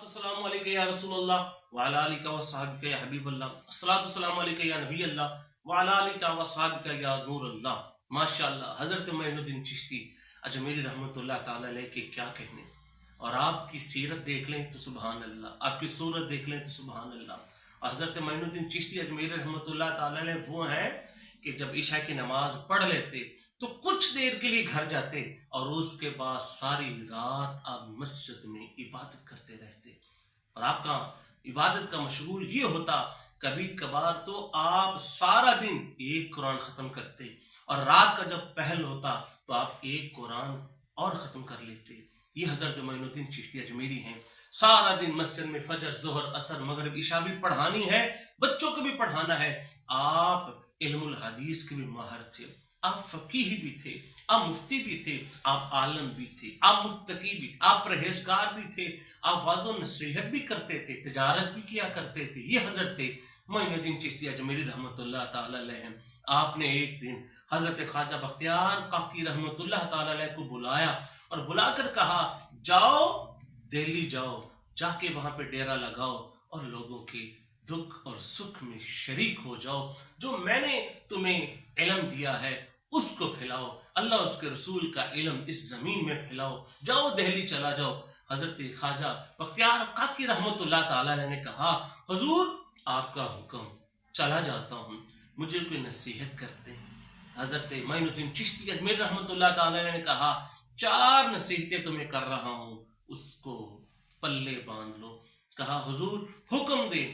अस्सलातुस्सलामु अलैका या रसूलल्लाह व अला आलिका व सहाबिका या हबीबल्लाह। अस्सलातुस्सलामु अलैका या नबी अल्लाह व अला आलिका व सहाबिका या नूर अल्लाह। माशाअल्लाह, हजरत मोइनुद्दीन चिश्ती अजमेरी रहमतुल्लाह ताला अलैह के क्या कहने। और आपकी सीरत देख लें तो सुभान अल्लाह, आपकी सूरत देख लें तो सुभान अल्लाह। और हजरत मोइनुद्दीन चिश्ती अजमेरी रहमतुल्लाह ताला अलैह वो हैं कि जब इशा की नमाज पढ़ लेते तो कुछ देर के लिए घर जाते और उसके बाद सारी रात आप मस्जिद में इबादत करते रहते। और आपका इबादत का मशगूल ये होता, कभी कभार तो आप सारा दिन एक कुरान ख़त्म करते और रात का जब पहल होता तो आप एक कुरान और ख़त्म कर लेते। ये हज़रत मोइनुद्दीन चिश्ती अजमेरी हैं। सारा दिन मस्जिद में फजर, ज़ोहर, असर, मगरिब, इशा भी पढ़ानी है, बच्चों को भी पढ़ाना है। आप इल्मुल हदीस के भी माहिर थे, आप फकीह भी थे, आप मुफ्ती भी थे, आप आलम भी थे, आप मुत्तकी भी थे, आप परहेजगार भी थे, आप वाज़ो नसीहत भी करते थे, तिजारत भी किया करते थे। ये हजरत थे मोइनुद्दीन चिश्ती अजमेरी रहमतुल्लाह ताला अलैह। आपने एक दिन हजरत ख्वाजा बख्तियार काकी रहमतुल्लाह ताला अलैह को बुलाया और बुलाकर कहा, जाओ दिल्ली जाओ, जाके वहां पे डेरा लगाओ और लोगों के दुख और सुख में शरीक हो जाओ। जो मैंने तुम्हें इल्म दिया है उसको फैलाओ, अल्लाह उसके रसूल का इल्म इस जमीन में फैलाओ। जाओ दिल्ली चला जाओ। हजरत ख्वाजा बख्तियार काकी रहमतुल्लाह ताला अलैह ने कहा, हुजूर आपका हुक्म, चला जाता हूँ, मुझे कोई नसीहत करते हैं। हजरत मोइनुद्दीन चिश्ती अजमेरी रहमतुल्लाह ताला अलैह ने कहा, 4 नसीहतें तुम्हें कर रहा हूँ, उसको पल्ले बांध लो। कहा, हुजूर हुक्म दे,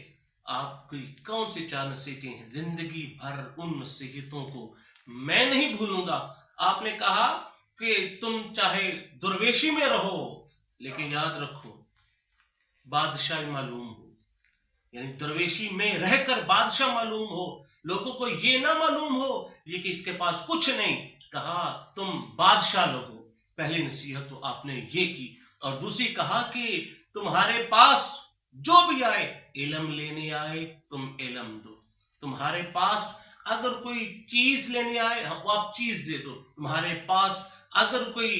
आपकी कौन सी 4 नसीहतें हैं? जिंदगी भर उन नसीहतों को मैं नहीं भूलूंगा। आपने कहा कि तुम चाहे दुर्वेशी में रहो लेकिन याद रखो बादशाह मालूम हो, यानी दरवेशी में रहकर बादशाह मालूम हो, लोगों को ये ना मालूम हो ये कि इसके पास कुछ नहीं। कहा तुम बादशाह लोगो, पहली नसीहत तो आपने ये की। और दूसरी कहा कि तुम्हारे पास जो भी आए, इल्म लेने आए तुम इल्म दो। तुम्हारे पास अगर कोई चीज लेने आए वो आप चीज दे दो। तुम्हारे पास अगर कोई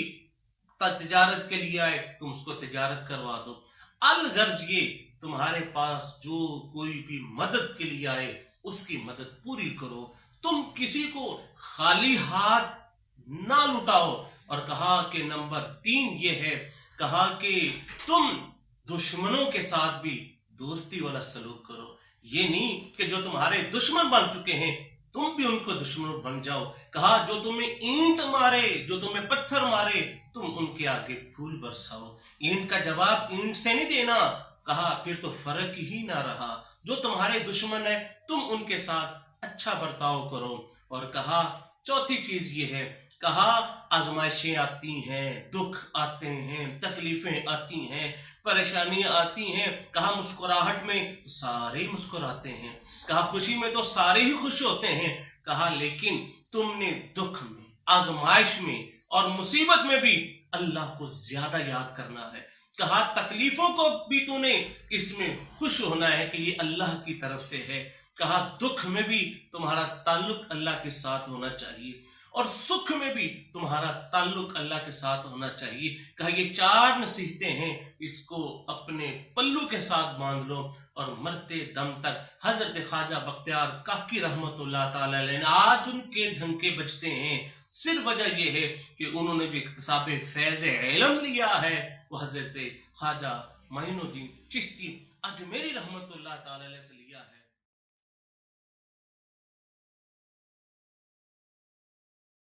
तिजारत के लिए आए तुम उसको तिजारत करवा दो। अलगर्ज ये, तुम्हारे पास जो कोई भी मदद के लिए आए उसकी मदद पूरी करो। तुम किसी को खाली हाथ ना लुटाओ। और कहा कि नंबर 3 ये है, कहा कि तुम दुश्मनों के साथ भी दोस्ती वाला सलूक करो। ये नहीं कि जो तुम्हारे दुश्मन बन चुके हैं तुम भी उनको दुश्मन बन जाओ। कहा जो तुम्हें ईंट मारे, जो तुम्हें पत्थर मारे, तुम उनके आगे फूल बरसाओ। ईंट का जवाब ईंट से नहीं देना। कहा फिर तो फर्क ही ना रहा। जो तुम्हारे दुश्मन है तुम उनके साथ अच्छा बर्ताव करो। और कहा चौथी चीज ये है, कहा आजमाइशें आती हैं, दुख आते हैं, तकलीफें आती हैं, परेशानियां आती हैं। कहा मुस्कुराहट में तो सारे ही मुस्कुराते हैं, कहा खुशी में तो सारे ही खुश होते हैं। कहा लेकिन तुमने दुख में, आजमाइश में और मुसीबत में भी अल्लाह को ज्यादा याद करना है। कहा तकलीफों को भी तूने इसमें खुश होना है कि ये अल्लाह की तरफ से है। कहा दुख में भी तुम्हारा ताल्लुक अल्लाह के साथ होना चाहिए और सुख में भी तुम्हारा ताल्लुक अल्लाह के साथ होना चाहिए। कहा ये 4 नसीहतें हैं, इसको अपने पल्लू के साथ बांध लो। और मरते दम तक हजरत ख्वाजा बख्तियार काकी रहमतुल्लाह ताला अलैह ने आज उनके ढंके बजते हैं। सिर्फ वजह यह है कि उन्होंने जो इक्तिसाब फैज़ इल्म लिया है वो हजरत ख्वाजा मोइनुद्दीन चिश्ती अजमेरी रहमतुल्लाह ताला अलैह से लिया है।